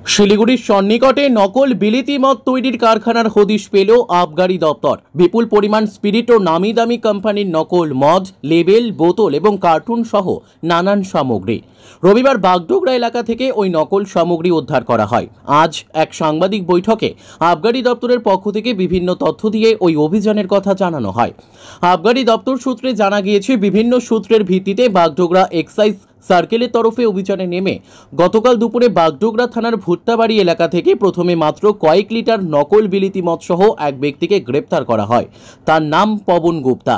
শিলিগুড়ির সন্নিকটে নকল বিলিতি মদ তৈরির কারখানার হদিশ পেল আবগারি দপ্তর। বিপুল পরিমাণ স্পিরিট ও নামি দামি কোম্পানির নকল মদ, লেবেল, বোতল এবং কার্টুন সহ নানান সামগ্রী রবিবার বাগডোগরা এলাকা থেকে ওই নকল সামগ্রী উদ্ধার করা হয়। আজ এক সাংবাদিক বৈঠকে আবগারি দপ্তরের পক্ষ থেকে বিভিন্ন তথ্য দিয়ে ওই অভিযানের কথা জানানো হয়। আবগারি দপ্তর সূত্রে জানা গিয়েছে, বিভিন্ন সূত্রের ভিত্তিতে বাগডোগরা এক্সাইজ সার্কেলের তরফে অভিযানে নেমে গতকাল দুপুরে বাগডোগরা থানার ভুট্টাবাড়ি এলাকা থেকে প্রথমে মাত্র কয়েক লিটার নকল বিলিতি মদ সহ এক ব্যক্তিকে গ্রেপ্তার করা হয়। তার নাম পবন গুপ্তা।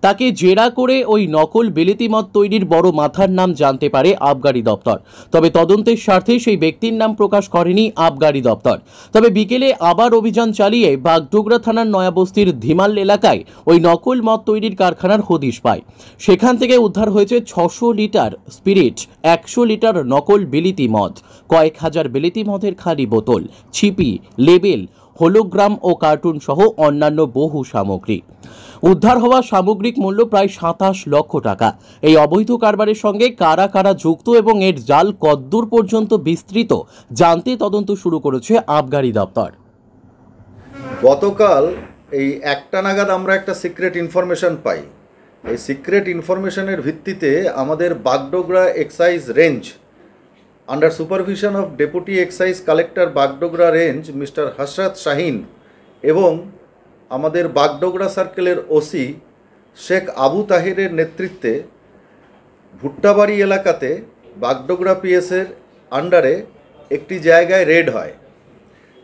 তাকে জেরা করে ওই নকল বিলিতি মদ তৈরির বড় মাথার নাম জানতে পারে আবগারি দপ্তর। তবে তদন্তের স্বার্থে সেই ব্যক্তির নাম প্রকাশ করেনি আবগারি দপ্তর। তবে বিকেলে আবার অভিযান চালিয়ে বাগডোগরা থানার নয়াবস্তির ধিমাল এলাকায় ওই নকল মদ তৈরির কারখানার হদিশ পায়। সেখান থেকে উদ্ধার হয়েছে 600 লিটার স্পিরিট, 100 লিটার নকল বিলিতি মদ, কয়েক হাজার বিলিতি মদের খালি বোতল, ছিপি, লেবেল, হোলোগ্রাম ও কার্টুন সহ অন্যান্য বহু সামগ্রী। উদ্ধার হওয়া সামগ্রিক মূল্য প্রায় 27 লক্ষ টাকা। এই অবৈধ কারবারের সঙ্গে কারা কারা যুক্ত এবং এর জাল কদ্দূর পর্যন্ত বিস্তৃত জানতে তদন্ত শুরু করেছে আবগারি দপ্তর। গতকাল এই 1টা নাগাদ আমরা একটা সিক্রেট ইনফরমেশন পাই। এই সিক্রেট ইনফরমেশনের ভিত্তিতে আমাদের Bagdogra excise range under supervision of deputy excise collector Bagdogra range mister Hasrat Shahin এবং আমাদের বাগডোগরা সার্কেলের ওসি শেখ আবু তাহিরের নেতৃত্বে ভুট্টাবাড়ি এলাকাতে বাগডোগরা পিএসের আন্ডারে একটি জায়গায় রেড হয়।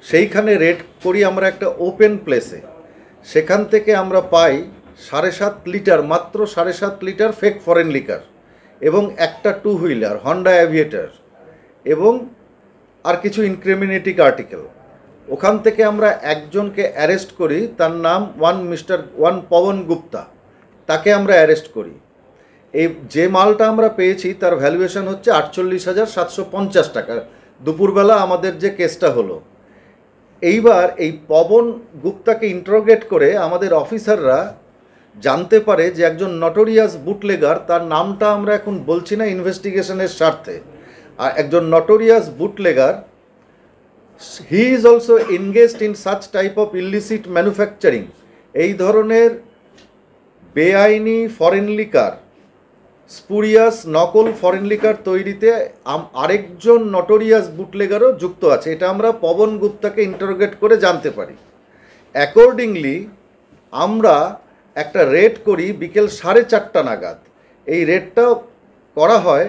সেইখানে রেড করি আমরা একটা ওপেন প্লেসে। সেখান থেকে আমরা পাই 7.5 লিটার, মাত্র 7.5 লিটার ফেক ফরেন লিকার এবং একটা 2 হুইলার হন্ডা অ্যাভিয়েটার এবং আর কিছু ইনক্রিমিনেটিং আর্টিকেল। ওখান থেকে আমরা একজনকে অ্যারেস্ট করি, তার নাম মিস্টার পবন গুপ্তা। তাকে আমরা অ্যারেস্ট করি। এই যে মালটা আমরা পেয়েছি তার ভ্যালুয়েশন হচ্ছে 48,750 টাকা। দুপুরবেলা আমাদের যে কেসটা হলো, এইবার এই পবন গুপ্তাকে ইন্টারোগেট করে আমাদের অফিসাররা জানতে পারে যে একজন নটোরিয়াস বুটলেগার, তার নামটা আমরা এখন বলছি না ইনভেস্টিগেশনের স্বার্থে, আর একজন notorious bootlegger, he is also engaged in such type of illicit manufacturing. এই ধরনের বেআইনি ফরেন লিকার, স্পুরিয়াস নকল ফরেন লিকার তৈরিতে আরেকজন নটোরিয়াস বুটলেগারও যুক্ত আছে। এটা আমরা পবন গুপ্তাকে ইন্টারোগেট করে জানতে পারি। অ্যাকর্ডিংলি আমরা একটা রেড করি বিকেল 4:30 নাগাদ। এই রেডটা করা হয়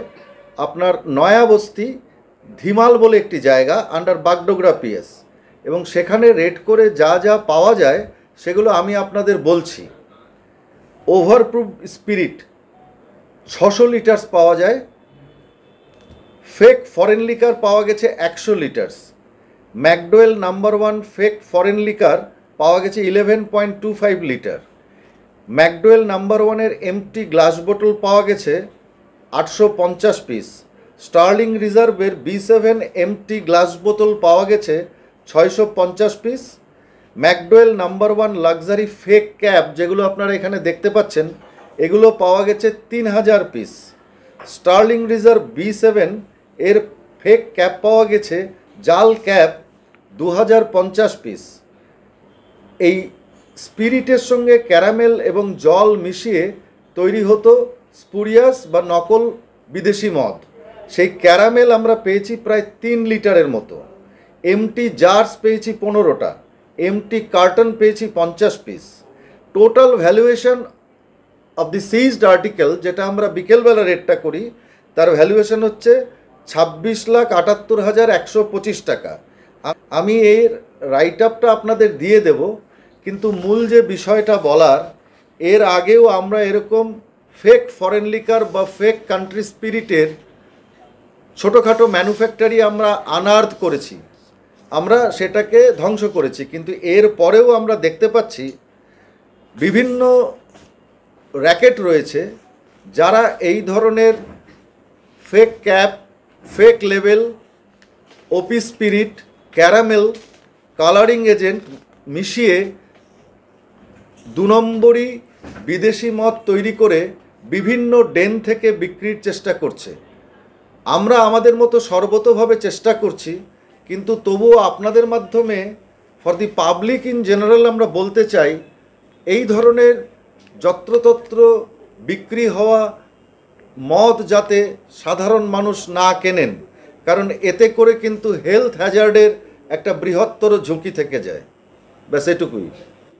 আপনার নয়াবস্তি ধিমাল বলে একটি জায়গা আন্ডার বাগডোগরা পিএস, এবং সেখানে রেড করে যা যা পাওয়া যায় সেগুলো আমি আপনাদের বলছি। ওভারপ্রুফ স্পিরিট 600 লিটার্স পাওয়া যায়, ফেক ফরেন লিকার পাওয়া গেছে 100 litres, McDowell number 1 fake foreign liquor পাওয়া গেছে 11.25 লিটার, ম্যাকডোয়েল নাম্বার 1-এর এমটি গ্লাস বোতল পাওয়া গেছে 850 পিস, স্টার্লিং রিজার্ভের B7 এমটি গ্লাস বোতল পাওয়া গেছে 650 piece, McDowell number 1 luxury fake cap যেগুলো আপনারা এখানে দেখতে পাচ্ছেন এগুলো পাওয়া গেছে 3000 পিস, স্টার্লিং রিজার্ভ B7 এর ফেক ক্যাপ পাওয়া গেছে জাল ক্যাপ 2050 পিস। এই স্পিরিটের সঙ্গে ক্যারামেল এবং জল মিশিয়ে তৈরি হতো স্পুরিয়াস বা নকল বিদেশি মদ। সেই ক্যারামেল আমরা পেয়েছি প্রায় 3 লিটারের মতো, এমটি জার্স পেয়েছি 15টা, এমটি কার্টন পেয়েছি 50 piece. Total valuation of the ceased article, যেটা আমরা বিকেলবেলা রেটটা করি, তার ভ্যালুয়েশন হচ্ছে 26,78,125 টাকা। আমি এর রাইট আপটা আপনাদের দিয়ে দেব, কিন্তু মূল যে বিষয়টা বলার, এর আগেও আমরা এরকম ফেক ফরেন লিকার বা ফেক কান্ট্রি স্পিরিটের ছোটোখাটো ম্যানুফ্যাক্চারি আমরা আনআর্থ করেছি, আমরা সেটাকে ধ্বংস করেছি। কিন্তু এর পরেও আমরা দেখতে পাচ্ছি বিভিন্ন র্যাকেট রয়েছে যারা এই ধরনের ফেক ক্যাপ, ফেক লেবেল, ওপি স্পিরিট, ক্যারামেল, কালারিং এজেন্ট মিশিয়ে 2 নম্বরই বিদেশি মদ তৈরি করে বিভিন্ন ডেন থেকে বিক্রির চেষ্টা করছে। আমরা আমাদের মতো সর্বতোভাবে চেষ্টা করছি কিন্তু তবুও আপনাদের মাধ্যমে for the public in general আমরা বলতে চাই, এই ধরনের যত্রতত্র বিক্রি হওয়া মদ যাতে সাধারণ মানুষ না কেনেন, কারণ এতে করে কিন্তু হেলথ হ্যাজার্ডের একটা বৃহত্তর ঝুঁকি থেকে যায়। ব্যাস এটুকুই।